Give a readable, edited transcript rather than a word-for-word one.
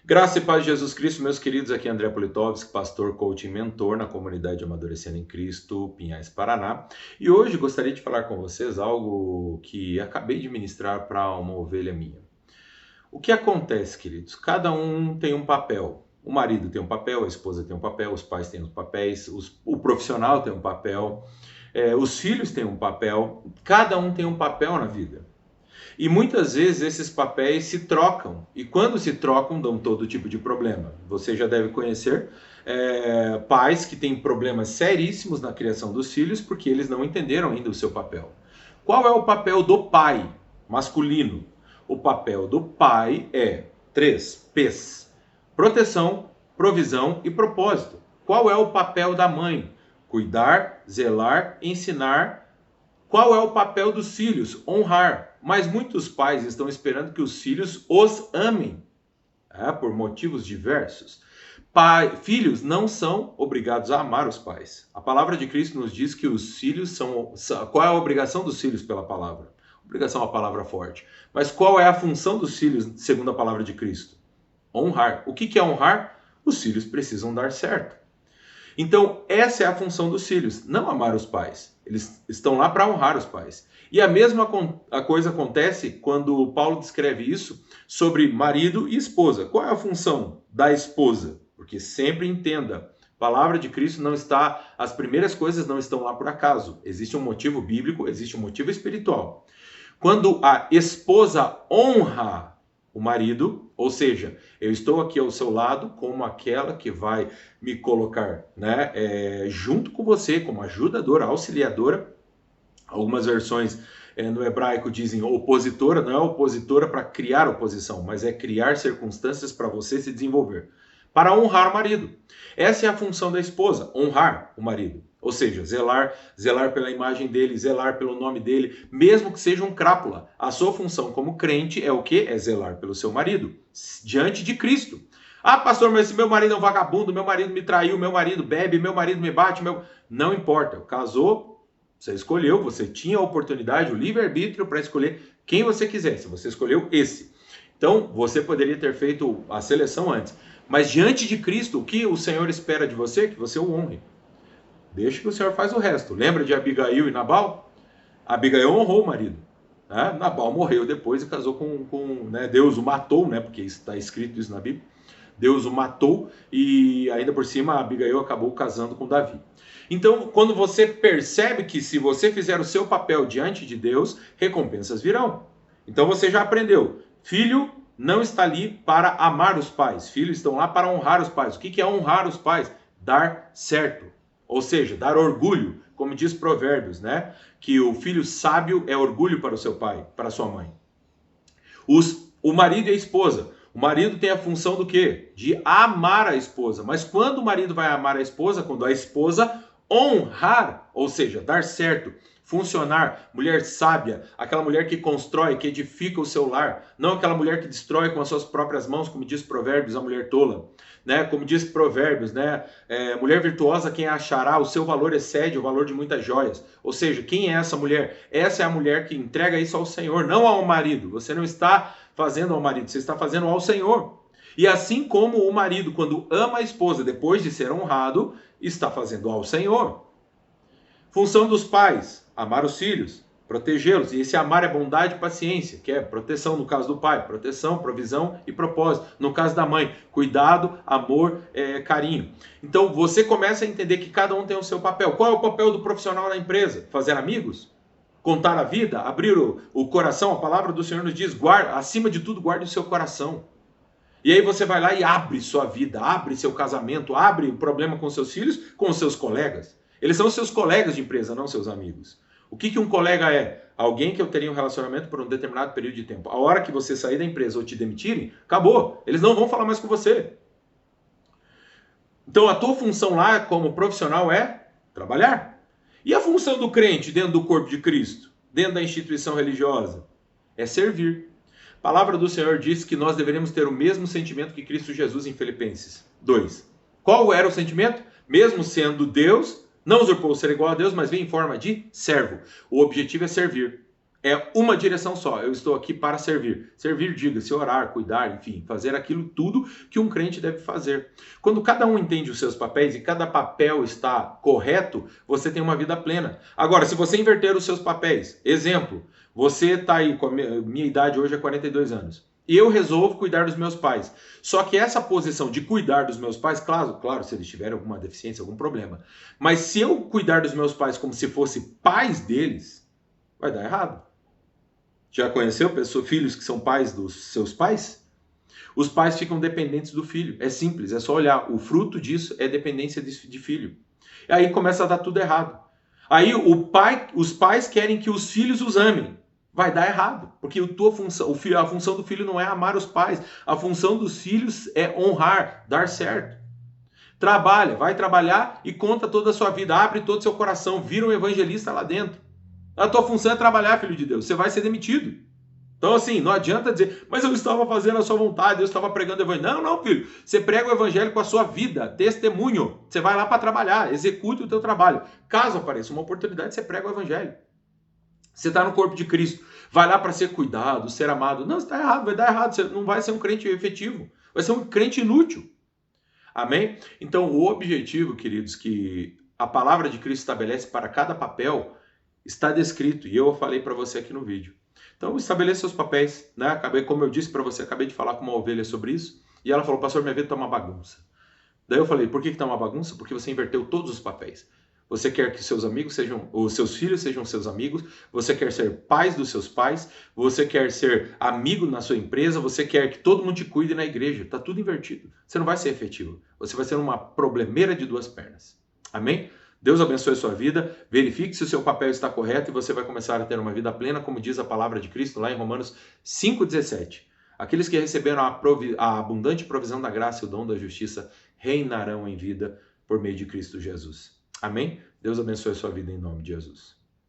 Graça e paz de Jesus Cristo, meus queridos, aqui é André Politovski, pastor, coach e mentor na comunidade Amadurecendo em Cristo, Pinhais, Paraná. E hoje gostaria de falar com vocês algo que acabei de ministrar para uma ovelha minha. O que acontece, queridos? Cada um tem um papel. O marido tem um papel, a esposa tem um papel, os pais têm os papéis, o profissional tem um papel, os filhos têm um papel, cada um tem um papel na vida. E muitas vezes esses papéis se trocam, e quando se trocam dão todo tipo de problema. Você já deve conhecer pais que têm problemas seríssimos na criação dos filhos porque eles não entenderam ainda o seu papel. Qual é o papel do pai masculino? O papel do pai é 3 P's: proteção, provisão e propósito. Qual é o papel da mãe? Cuidar, zelar, ensinar. Qual é o papel dos filhos? Honrar. Mas muitos pais estão esperando que os filhos os amem, por motivos diversos. Filhos não são obrigados a amar os pais. A palavra de Cristo nos diz que os filhos são... Qual é a obrigação dos filhos pela palavra? Obrigação é uma palavra forte. Mas qual é a função dos filhos segundo a palavra de Cristo? Honrar. O que é honrar? Os filhos precisam dar certo. Então, essa é a função dos filhos, não amar os pais. Eles estão lá para honrar os pais. E a mesma coisa acontece quando Paulo descreve isso sobre marido e esposa. Qual é a função da esposa? Porque sempre entenda, a palavra de Cristo não está, as primeiras coisas não estão lá por acaso. Existe um motivo bíblico, existe um motivo espiritual. Quando a esposa honra o marido, ou seja, eu estou aqui ao seu lado como aquela que vai me colocar, junto com você, como ajudadora, auxiliadora. Algumas versões no hebraico dizem opositora, não é opositora para criar oposição, mas é criar circunstâncias para você se desenvolver, para honrar o marido. Essa é a função da esposa, honrar o marido. Ou seja, zelar pela imagem dele, zelar pelo nome dele, mesmo que seja um crápula. A sua função como crente é o quê? É zelar pelo seu marido, diante de Cristo. Ah, pastor, mas se meu marido é um vagabundo, meu marido me traiu, meu marido bebe, meu marido me bate, não importa. Casou, você escolheu, você tinha a oportunidade, o livre-arbítrio para escolher quem você quisesse. Você escolheu esse. Então, você poderia ter feito a seleção antes. Mas diante de Cristo, o que o Senhor espera de você? Que você o honre. Deixa que o Senhor faz o resto. Lembra de Abigail e Nabal? Abigail honrou o marido. Nabal morreu depois e casou com Deus o matou, porque está escrito isso na Bíblia. Deus o matou e ainda por cima Abigail acabou casando com Davi. Então, quando você percebe que se você fizer o seu papel diante de Deus, recompensas virão. Então você já aprendeu. Filho não está ali para amar os pais. Filhos estão lá para honrar os pais. O que é honrar os pais? Dar certo. Ou seja, dar orgulho, como diz Provérbios, que o filho sábio é orgulho para o seu pai, para a sua mãe. O marido e a esposa. O marido tem a função do quê? De amar a esposa. Mas quando o marido vai amar a esposa? Quando a esposa honrar, ou seja, dar certo, funcionar, mulher sábia, aquela mulher que constrói, que edifica o seu lar, não aquela mulher que destrói com as suas próprias mãos, como diz Provérbios, a mulher tola, como diz Provérbios, mulher virtuosa quem a achará, o seu valor excede o valor de muitas joias. Ou seja, quem é essa mulher? Essa é a mulher que entrega isso ao Senhor, não ao marido. Você não está fazendo ao marido, você está fazendo ao Senhor. E assim como o marido, quando ama a esposa, depois de ser honrado, está fazendo ao Senhor. Função dos pais, amar os filhos, protegê-los. E esse amar é bondade e paciência, que é proteção no caso do pai, proteção, provisão e propósito. No caso da mãe, cuidado, amor, carinho. Então você começa a entender que cada um tem o seu papel. Qual é o papel do profissional na empresa? Fazer amigos? Contar a vida? Abrir o coração? A palavra do Senhor nos diz, acima de tudo, guarde o seu coração. E aí você vai lá e abre sua vida, abre seu casamento, abre o problema com seus filhos, com os seus colegas. Eles são seus colegas de empresa, não seus amigos. O que um colega é? Alguém que eu teria um relacionamento por um determinado período de tempo. A hora que você sair da empresa ou te demitirem, acabou. Eles não vão falar mais com você. Então a tua função lá como profissional é trabalhar. E a função do crente dentro do corpo de Cristo, dentro da instituição religiosa? É servir. A palavra do Senhor diz que nós deveríamos ter o mesmo sentimento que Cristo Jesus em Filipenses 2. Qual era o sentimento? Mesmo sendo Deus, não usurpou ser igual a Deus, mas veio em forma de servo. O objetivo é servir. é uma direção só. Eu estou aqui para servir. Servir, diga-se, orar, cuidar, enfim, fazer aquilo tudo que um crente deve fazer. Quando cada um entende os seus papéis e cada papel está correto, você tem uma vida plena. Agora, se você inverter os seus papéis, exemplo, você está aí, com a minha idade hoje é 42 anos. E eu resolvo cuidar dos meus pais. Só que essa posição de cuidar dos meus pais, claro, se eles tiverem alguma deficiência, algum problema. Mas se eu cuidar dos meus pais como se fosse pais deles, vai dar errado. Já conheceu filhos que são pais dos seus pais? Os pais ficam dependentes do filho. É simples, é só olhar. O fruto disso é dependência de filho. E aí começa a dar tudo errado. Aí os pais querem que os filhos os amem. Vai dar errado, porque a função do filho não é amar os pais, a função dos filhos é honrar, dar certo. Trabalha, vai trabalhar e conta toda a sua vida, abre todo o seu coração, vira um evangelista lá dentro. A tua função é trabalhar, filho de Deus, você vai ser demitido. Então assim, não adianta dizer, mas eu estava fazendo a sua vontade, eu estava pregando o evangelho. Não, filho, você prega o evangelho com a sua vida, testemunho. Você vai lá para trabalhar, execute o teu trabalho. Caso apareça uma oportunidade, você prega o evangelho. Você está no corpo de Cristo, vai lá para ser cuidado, ser amado. Não, você está errado, vai dar errado, você não vai ser um crente efetivo, vai ser um crente inútil. Amém? Então, o objetivo, queridos, que a palavra de Cristo estabelece para cada papel, está descrito, e eu falei para você aqui no vídeo. Então, estabeleça seus papéis, né? Como eu disse para você, acabei de falar com uma ovelha sobre isso, e ela falou, pastor, minha vida está uma bagunça. Daí eu falei, por que está uma bagunça? Porque você inverteu todos os papéis. Você quer que seus amigos os seus filhos sejam seus amigos, você quer ser pais dos seus pais, você quer ser amigo na sua empresa, você quer que todo mundo te cuide na igreja. Está tudo invertido. Você não vai ser efetivo. Você vai ser uma problemeira de duas pernas. Amém? Deus abençoe a sua vida, verifique se o seu papel está correto e você vai começar a ter uma vida plena, como diz a palavra de Cristo lá em Romanos 5,17. Aqueles que receberam a abundante provisão da graça e o dom da justiça reinarão em vida por meio de Cristo Jesus. Amém? Deus abençoe a sua vida em nome de Jesus.